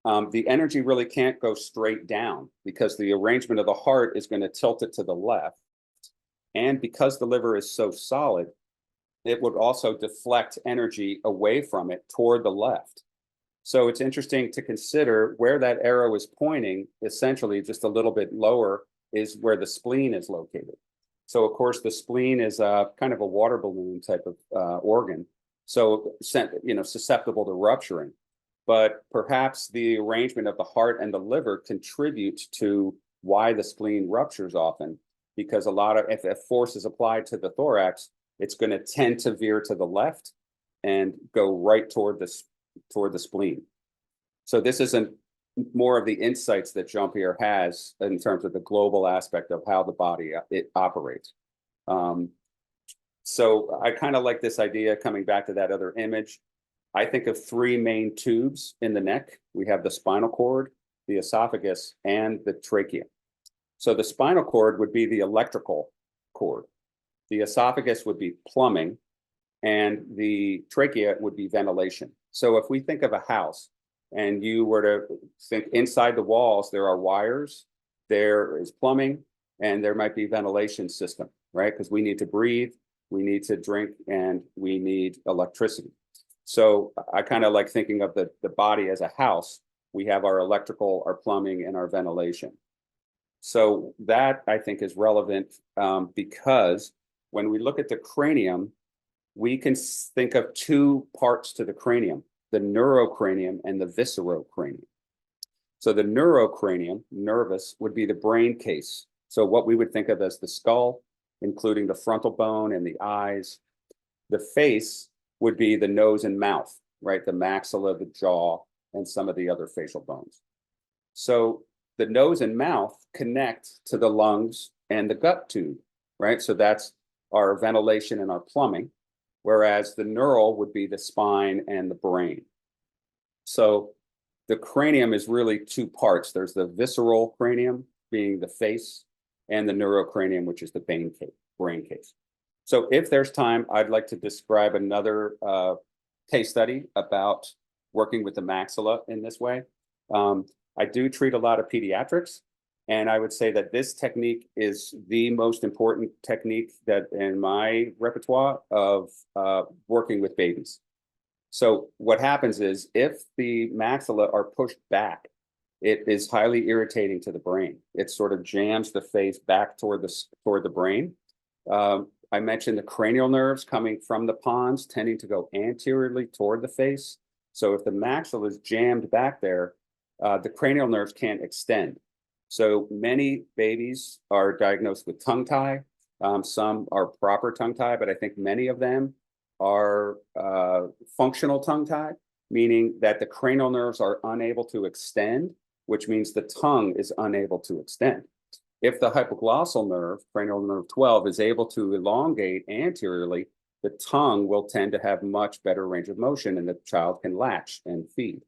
the energy really can't go straight down because the arrangement of the heart is going to tilt it to the left. And because the liver is so solid, it would also deflect energy away from it toward the left. So it's interesting to consider where that arrow is pointing, essentially just a little bit lower is where the spleen is located. So of course the spleen is kind of a water balloon type of organ. So, susceptible to rupturing. But perhaps the arrangement of the heart and the liver contribute to why the spleen ruptures often, because if a force is applied to the thorax, it's going to tend to veer to the left and go right toward the spleen. So this isn't more of the insights that Jean-Pierre has in terms of the global aspect of how the body it operates. So I kind of like this idea, coming back to that other image. I think of three main tubes in the neck. We have the spinal cord, the esophagus, and the trachea. So the spinal cord would be the electrical cord. The esophagus would be plumbing, and the trachea would be ventilation. So if we think of a house, and you were to think inside the walls, there are wires, there is plumbing, and there might be ventilation system, right? Because we need to breathe, we need to drink, and we need electricity. So I kind of like thinking of the body as a house. We have our electrical, our plumbing, and our ventilation. So that I think is relevant because when we look at the cranium, we can think of two parts to the cranium, the neurocranium and the viscerocranium. So the neurocranium, nervous, would be the brain case. So what we would think of as the skull, including the frontal bone and the eyes. The face would be the nose and mouth, right? The maxilla, the jaw, and some of the other facial bones. So the nose and mouth connect to the lungs and the gut tube, right? So that's our ventilation and our plumbing, whereas the neural would be the spine and the brain. So the cranium is really two parts. There's the visceral cranium being the face, and the neurocranium, which is the brain case. So if there's time, I'd like to describe another case study about working with the maxilla in this way. I do treat a lot of pediatrics, and I would say that this technique is the most important technique that in my repertoire of working with babies. So what happens is if the maxilla are pushed back, it is highly irritating to the brain. It sort of jams the face back toward the brain. I mentioned the cranial nerves coming from the pons tending to go anteriorly toward the face. So if the maxilla is jammed back there, the cranial nerves can't extend. So many babies are diagnosed with tongue tie. Some are proper tongue tie, but I think many of them are functional tongue tie, meaning that the cranial nerves are unable to extend, which means the tongue is unable to extend. If the hypoglossal nerve, cranial nerve 12, is able to elongate anteriorly, the tongue will tend to have much better range of motion and the child can latch and feed.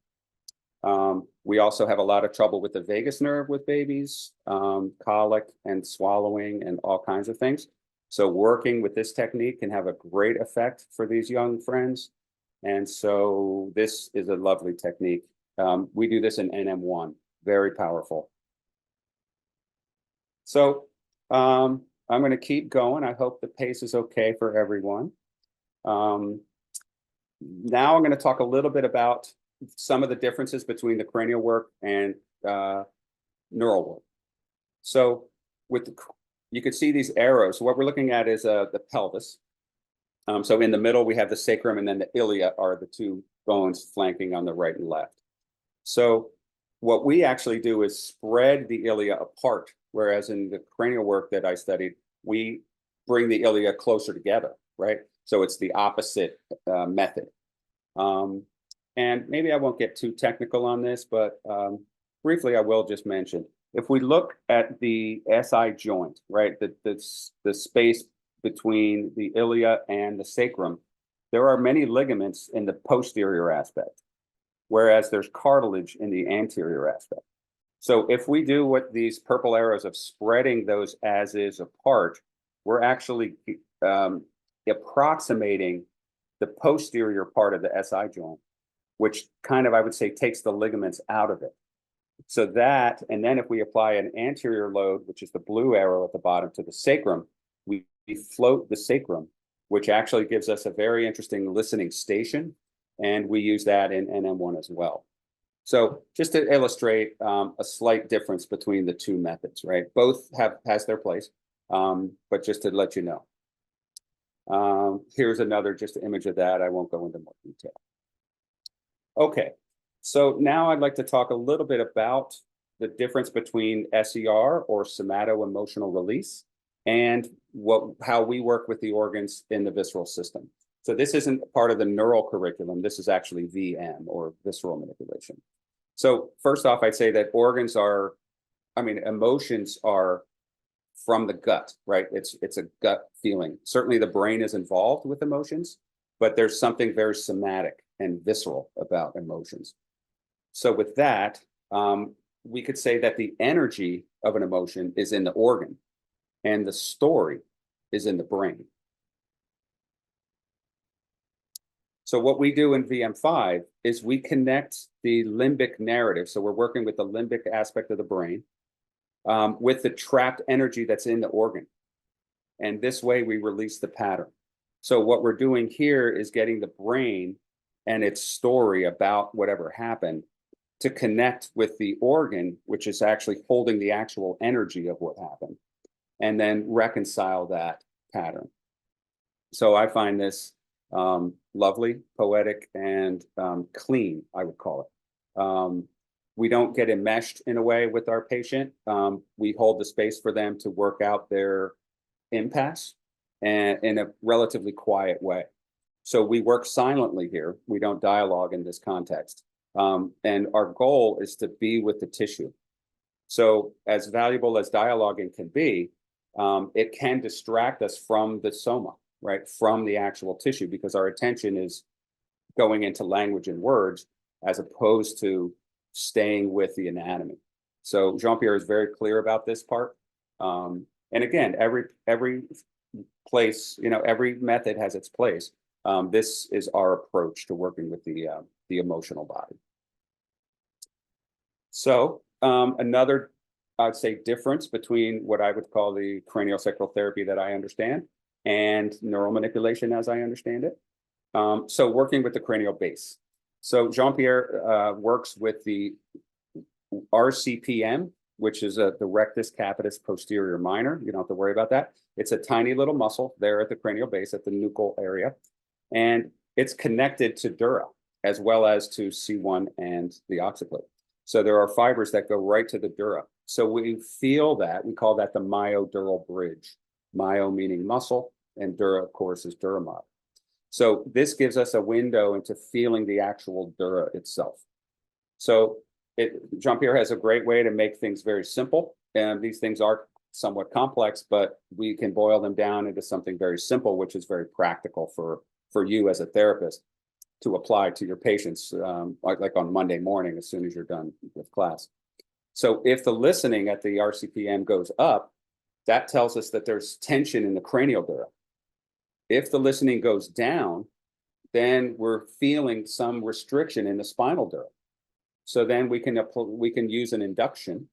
We also have a lot of trouble with the vagus nerve with babies, colic and swallowing and all kinds of things. So working with this technique can have a great effect for these young friends. And so this is a lovely technique. We do this in NM1, very powerful. So I'm going to keep going. I hope the pace is okay for everyone. Now I'm going to talk a little bit about some of the differences between the cranial work and neural work. So you can see these arrows. So what we're looking at is the pelvis. So in the middle, we have the sacrum, and then the ilia are the two bones flanking on the right and left. So what we actually do is spread the ilia apart, whereas in the cranial work that I studied, we bring the ilia closer together, right? So it's the opposite method. And maybe I won't get too technical on this, but briefly I will just mention, if we look at the SI joint, right, the space between the ilia and the sacrum, there are many ligaments in the posterior aspect, whereas there's cartilage in the anterior aspect. So if we do what these purple arrows of spreading those as is apart, we're actually approximating the posterior part of the SI joint, which kind of, I would say, takes the ligaments out of it. So that, and then if we apply an anterior load, which is the blue arrow at the bottom, to the sacrum, we float the sacrum, which actually gives us a very interesting listening station. And we use that in NM1 as well. So just to illustrate a slight difference between the two methods, right? Both has their place, but just to let you know. Here's another just image of that. I won't go into more detail. Okay, so now I'd like to talk a little bit about the difference between SER, or somato-emotional release, and how we work with the organs in the visceral system. So this isn't part of the neural curriculum. This is actually VM, or visceral manipulation. So first off, I'd say that emotions are from the gut, right? It's a gut feeling. Certainly the brain is involved with emotions, but there's something very somatic and visceral about emotions. So with that, we could say that the energy of an emotion is in the organ, and the story is in the brain. So what we do in VM5 is we connect the limbic narrative. So we're working with the limbic aspect of the brain with the trapped energy that's in the organ. And this way we release the pattern. So what we're doing here is getting the brain and its story about whatever happened to connect with the organ, which is actually holding the actual energy of what happened, and then reconcile that pattern. So I find this lovely, poetic, and clean, I would call it. We don't get enmeshed in a way with our patient. We hold the space for them to work out their impasse and in a relatively quiet way. So we work silently here. We don't dialogue in this context. And our goal is to be with the tissue. So as valuable as dialoguing can be, it can distract us from the soma, right? From the actual tissue, because our attention is going into language and words as opposed to staying with the anatomy. So Jean-Pierre is very clear about this part. And again, every place, every method has its place. This is our approach to working with the emotional body. So another, I'd say, difference between what I would call the craniosacral therapy that I understand and neural manipulation as I understand it. So working with the cranial base. So Jean-Pierre works with the RCPM, which is the rectus capitis posterior minor. You don't have to worry about that. It's a tiny little muscle there at the cranial base, at the nuchal area. And it's connected to dura, as well as to C1 and the occiput. So there are fibers that go right to the dura. So we feel that, we call that the myodural bridge. Myo meaning muscle, and dura, of course, is dura mod. So this gives us a window into feeling the actual dura itself. So Jean-Pierre has a great way to make things very simple. And these things are somewhat complex, but we can boil them down into something very simple, which is very practical for you as a therapist to apply to your patients, like on Monday morning, as soon as you're done with class. So if the listening at the RCPM goes up, that tells us that there's tension in the cranial dura. If the listening goes down, then we're feeling some restriction in the spinal dura. So then we can use an induction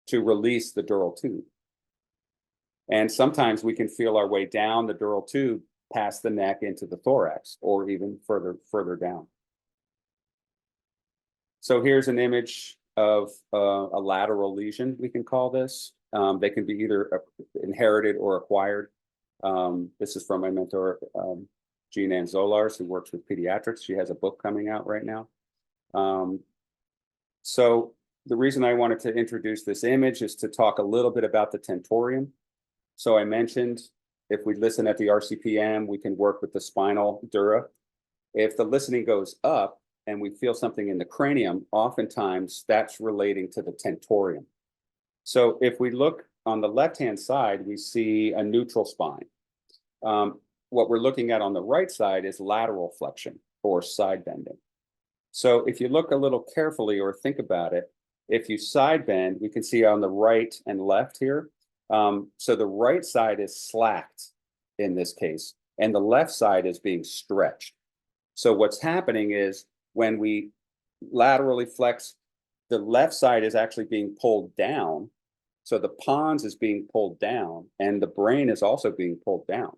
to release the dural tube. And sometimes we can feel our way down the dural tube past the neck into the thorax, or even further down. So here's an image of a lateral lesion, we can call this. They can be either inherited or acquired. This is from my mentor, Jean Ann Zolars, who works with pediatrics. She has a book coming out right now. So the reason I wanted to introduce this image is to talk a little bit about the tentorium. So I mentioned if we listen at the RCPM, we can work with the spinal dura. If the listening goes up and we feel something in the cranium, oftentimes that's relating to the tentorium. So if we look on the left-hand side, we see a neutral spine. What we're looking at on the right side is lateral flexion or side bending. So if you look a little carefully or think about it, if you side bend, we can see on the right and left here. So the right side is slacked in this case, and the left side is being stretched. So what's happening is when we laterally flex, the left side is actually being pulled down. So the pons is being pulled down, and the brain is also being pulled down.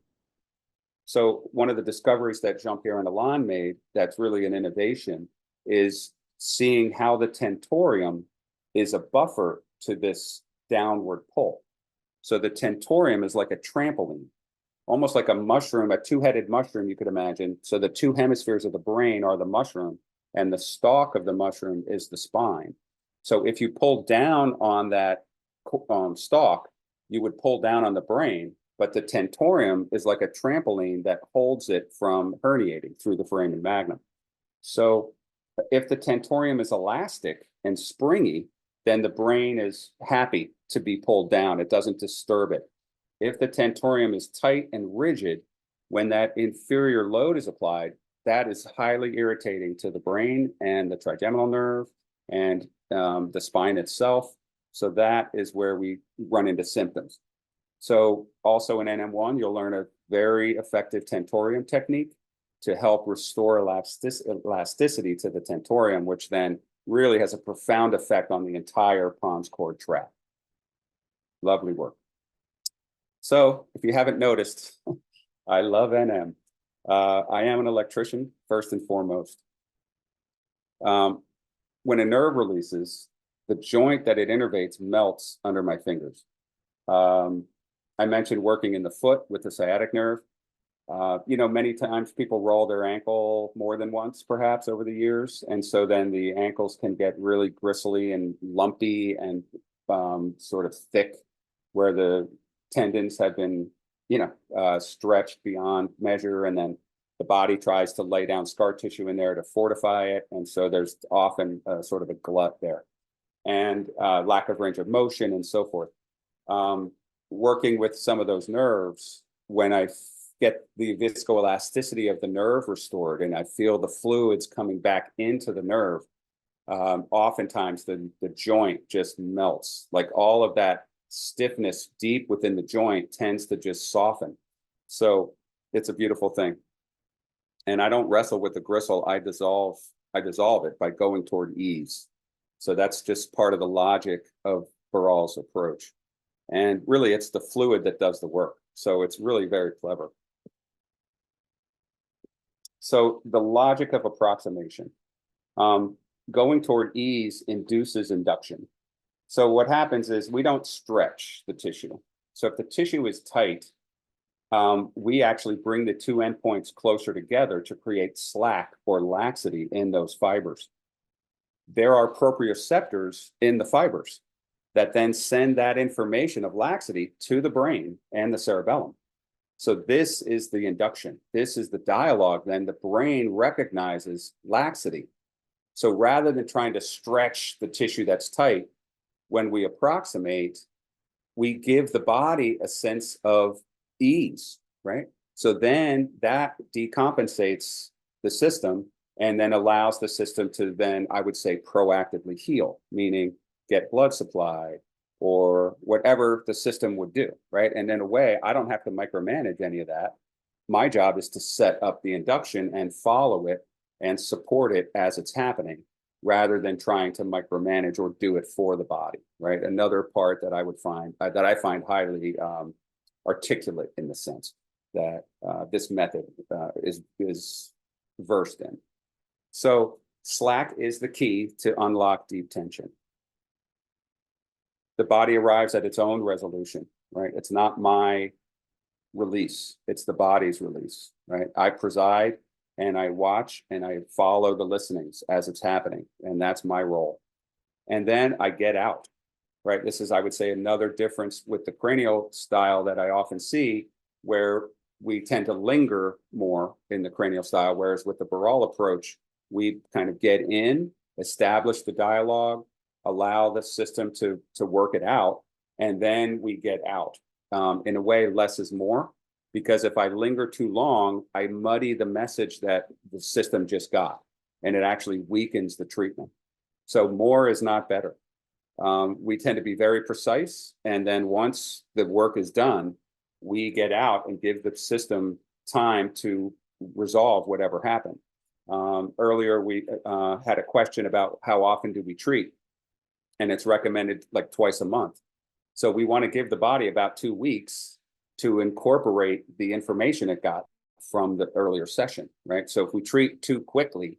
So one of the discoveries that Jean-Pierre and Alain made that's really an innovation is seeing how the tentorium is a buffer to this downward pull. So the tentorium is like a trampoline, almost like a mushroom, a two-headed mushroom you could imagine. So the two hemispheres of the brain are the mushroom, and the stalk of the mushroom is the spine. So if you pull down on that stalk, you would pull down on the brain, but the tentorium is like a trampoline that holds it from herniating through the foramen magnum. So if the tentorium is elastic and springy, then the brain is happy to be pulled down. It doesn't disturb it. If the tentorium is tight and rigid, when that inferior load is applied, that is highly irritating to the brain and the trigeminal nerve and the spine itself. So that is where we run into symptoms. So also in NM1, you'll learn a very effective tentorium technique to help restore elasticity to the tentorium, which then really has a profound effect on the entire pons cord tract. Lovely work. So if you haven't noticed, I love NM. I am an electrician, first and foremost. When a nerve releases, the joint that it innervates melts under my fingers. I mentioned working in the foot with the sciatic nerve. Many times people roll their ankle more than once, perhaps over the years. And so then the ankles can get really gristly and lumpy and sort of thick where the tendons have been, stretched beyond measure. And then the body tries to lay down scar tissue in there to fortify it. And so there's often sort of a glut there and lack of range of motion and so forth. Working with some of those nerves, when I get the viscoelasticity of the nerve restored and I feel the fluids coming back into the nerve, oftentimes the joint just melts. Like all of that stiffness deep within the joint tends to just soften. So it's a beautiful thing. And I don't wrestle with the gristle, I dissolve it by going toward ease. So that's just part of the logic of Barral's approach. And really, it's the fluid that does the work. So it's really very clever. So the logic of approximation. Going toward ease induces induction. So what happens is we don't stretch the tissue. So if the tissue is tight, we actually bring the two endpoints closer together to create slack or laxity in those fibers. There are proprioceptors in the fibers that then send that information of laxity to the brain and the cerebellum. So this is the induction. This is the dialogue. Then the brain recognizes laxity. So rather than trying to stretch the tissue that's tight, when we approximate, we give the body a sense of ease, right? So then that decompensates the system and then allows the system to then, I would say, proactively heal, meaning get blood supply or whatever the system would do, right? And in a way, I don't have to micromanage any of that. My job is to set up the induction and follow it and support it as it's happening, rather than trying to micromanage or do it for the body, right? Another part that I find highly articulate in the sense that this method is versed in. So slack is the key to unlock deep tension. The body arrives at its own resolution, right? It's not my release. It's the body's release, right? I preside and I watch and I follow the listenings as it's happening. And that's my role. And then I get out, right? This is, I would say, another difference with the cranial style that I often see, where we tend to linger more in the cranial style, whereas with the Barral approach, we kind of get in, establish the dialogue, allow the system to work it out, and then we get out. In a way, less is more, because if I linger too long, I muddy the message that the system just got, and it actually weakens the treatment. So more is not better. We tend to be very precise, and then once the work is done, we get out and give the system time to resolve whatever happened. Earlier, we had a question about how often do we treat, and it's recommended like twice a month. So we want to give the body about 2 weeks to incorporate the information it got from the earlier session, right? So if we treat too quickly,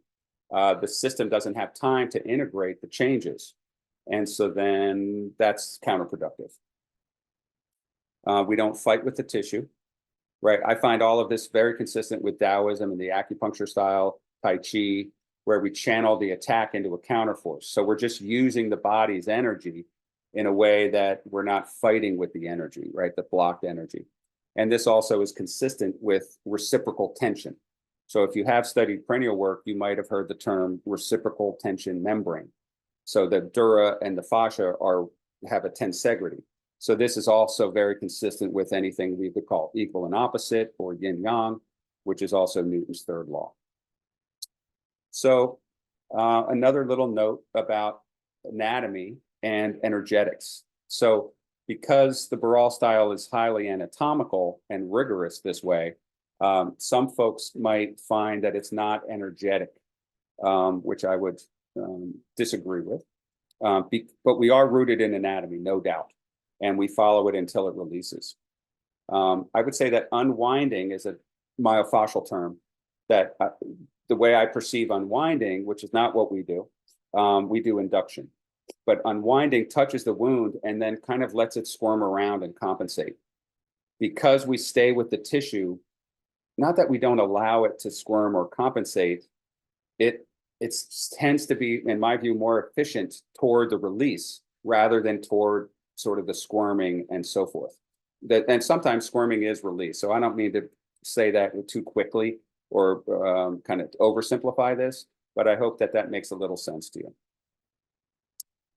the system doesn't have time to integrate the changes. And so then that's counterproductive. We don't fight with the tissue, right? I find all of this very consistent with Taoism and the acupuncture style, Tai Chi, where we channel the attack into a counterforce. So we're just using the body's energy in a way that we're not fighting with the energy, right? The blocked energy. And this also is consistent with reciprocal tension. So if you have studied cranial work, you might have heard the term reciprocal tension membrane. So the dura and the fascia have a tensegrity. So this is also very consistent with anything we would call equal and opposite, or yin yang, which is also Newton's third law. So another little note about anatomy and energetics. So because the Barral style is highly anatomical and rigorous this way, some folks might find that it's not energetic, which I would disagree with. But we are rooted in anatomy, no doubt, and we follow it until it releases. I would say that unwinding is a myofascial term that the way I perceive unwinding, which is not what we do induction. But unwinding touches the wound and then kind of lets it squirm around and compensate. Because we stay with the tissue, not that we don't allow it to squirm or compensate, it tends to be, in my view, more efficient toward the release rather than toward sort of the squirming and so forth. And sometimes squirming is release. So I don't mean to say that too quickly or kind of oversimplify this, but I hope that that makes a little sense to you.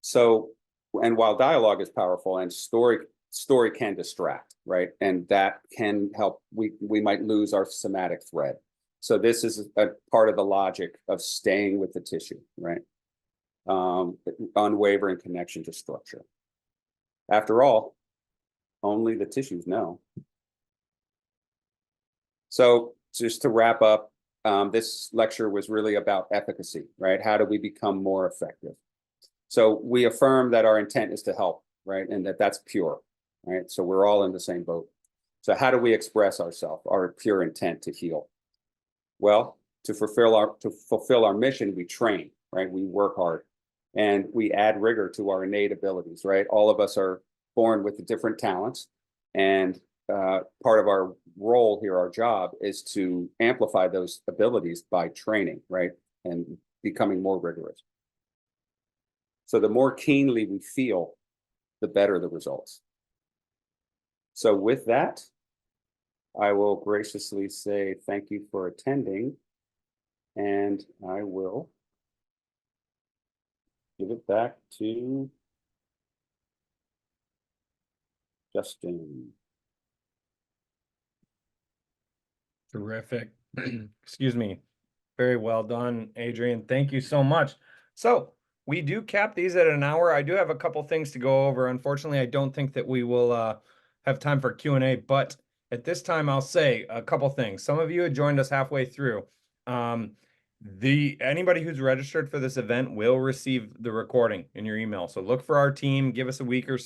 So, and while dialogue is powerful and story can distract, right? And that can help, we might lose our somatic thread. So this is a part of the logic of staying with the tissue, right? Unwavering connection to structure. After all, only the tissues know. So just to wrap up, this lecture was really about efficacy, right? How do we become more effective? So we affirm that our intent is to help, right? And that's pure, right? So we're all in the same boat. So how do we express ourselves, our pure intent to heal? Well, to fulfill our mission, we train, right? We work hard and we add rigor to our innate abilities, right? All of us are born with different talents, and part of our role here, our job, is to amplify those abilities by training, right? And becoming more rigorous. So the more keenly we feel, the better the results. So with that, I will graciously say thank you for attending, and I will give it back to Justin. Terrific. Excuse me. Very well done, Adrian. Thank you so much. So we do cap these at an hour. I do have a couple things to go over. Unfortunately, I don't think that we will have time for Q&A, but at this time, I'll say a couple things. Some of you had joined us halfway through. Anybody who's registered for this event will receive the recording in your email. So look for our team, give us a week or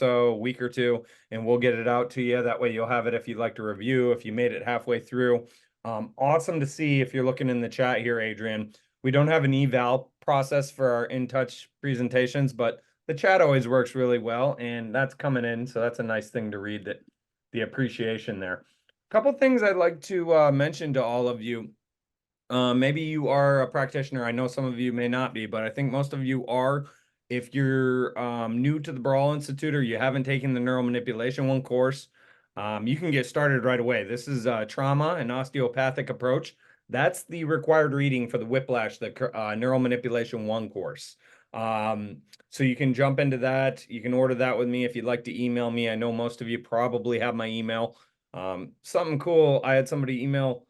two, and we'll get it out to you. That way you'll have it if you'd like to review, if you made it halfway through. Awesome to see. If you're looking in the chat here, Adrian, we don't have an eval process for our in-touch presentations, but the chat always works really well, and that's coming in. So that's a nice thing to read, that the appreciation there. Couple things I'd like to mention to all of you. Maybe you are a practitioner. I know some of you may not be, but I think most of you are. If you're new to the Barral Institute or you haven't taken the Neural Manipulation 1 course, you can get started right away. This is trauma and osteopathic approach. That's the required reading for the Whiplash, the Neural Manipulation 1 course. So you can jump into that. You can order that with me if you'd like to email me. I know most of you probably have my email. Something cool, I had somebody email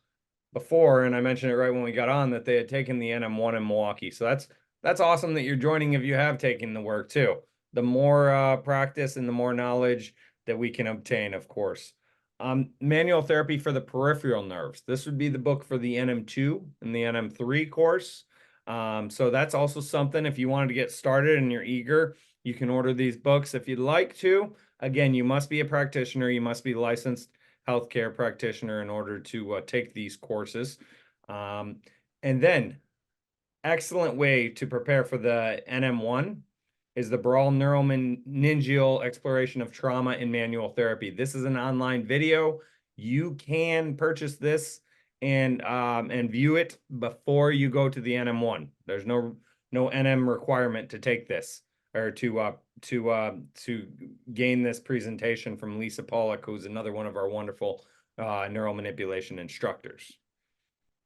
before, and I mentioned it right when we got on, that they had taken the NM1 in Milwaukee. So that's awesome that you're joining if you have taken the work too. The more practice and the more knowledge that we can obtain, of course. Manual therapy for the peripheral nerves. This would be the book for the NM2 and the NM3 course. So that's also something, if you wanted to get started and you're eager, you can order these books if you'd like to. Again, you must be a practitioner, you must be licensed healthcare practitioner in order to take these courses. And then, excellent way to prepare for the NM1 is the Barral Neural Manipulation Exploration of Trauma in Manual Therapy. This is an online video. You can purchase this and view it before you go to the NM1. There's no NM requirement to take this or to gain this presentation from Lisa Pollock, who's another one of our wonderful neural manipulation instructors.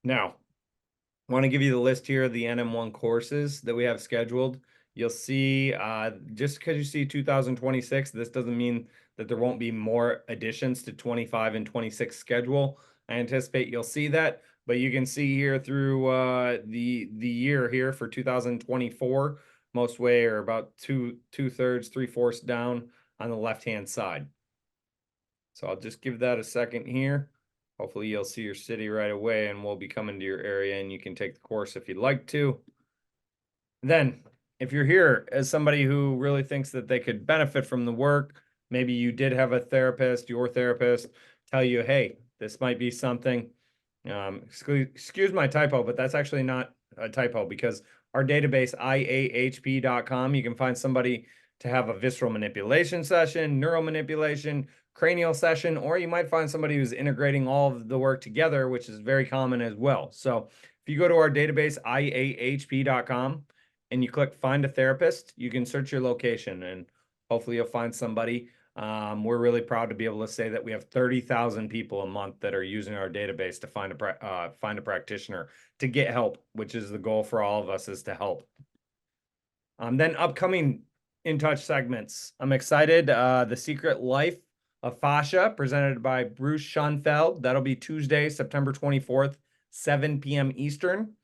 Now, I want to give you the list here of the NM1 courses that we have scheduled. You'll see, just because you see 2026, this doesn't mean that there won't be more additions to 25 and 26 schedule. I anticipate you'll see that, but you can see here through the year here for 2024, most way are about two-thirds, 3/4 down on the left-hand side. So I'll just give that a second here. Hopefully you'll see your city right away and we'll be coming to your area and you can take the course if you'd like to. Then, if you're here as somebody who really thinks that they could benefit from the work, maybe you did have a therapist, your therapist, tell you, hey, this might be something. Excuse my typo, but that's actually not a typo, because our database, iahp.com, you can find somebody to have a visceral manipulation session, neural manipulation, cranial session, or you might find somebody who's integrating all of the work together, which is very common as well. So if you go to our database, iahp.com, and you click find a therapist, you can search your location and hopefully you'll find somebody. We're really proud to be able to say that we have 30,000 people a month that are using our database to find a practitioner to get help, which is the goal for all of us, is to help. Then upcoming In Touch segments. I'm excited. The Secret Life of Fascia, presented by Bruce Schoenfeld. That'll be Tuesday, September 24th, 7 p.m. Eastern.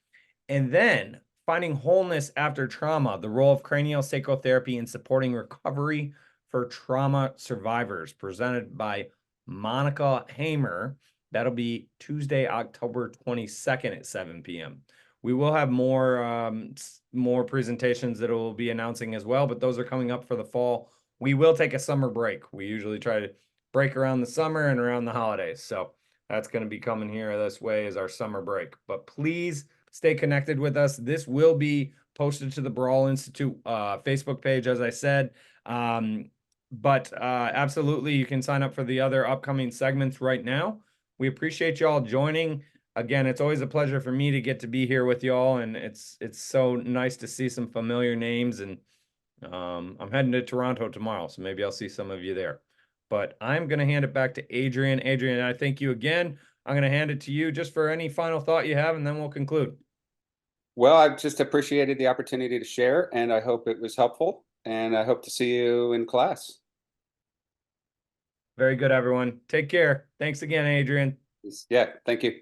And then Finding Wholeness After Trauma, the role of cranial psychotherapy in supporting recovery for trauma survivors, presented by Monica Hamer. That'll be Tuesday, October 22nd at 7 p.m. We will have more presentations that we'll be announcing as well, but those are coming up for the fall. We will take a summer break. We usually try to break around the summer and around the holidays. So that's going to be coming here this way as our summer break. But please stay connected with us. This will be posted to the Barral Institute Facebook page, as I said. But absolutely, you can sign up for the other upcoming segments right now. We appreciate y'all joining. Again, it's always a pleasure for me to get to be here with y'all, and it's so nice to see some familiar names. And I'm heading to Toronto tomorrow, so maybe I'll see some of you there. But I'm going to hand it back to Adrian. Adrian, I thank you again. I'm going to hand it to you just for any final thought you have, and then we'll conclude. Well, I've just appreciated the opportunity to share, and I hope it was helpful, and I hope to see you in class. Very good, everyone. Take care. Thanks again, Adrian. Yeah, thank you.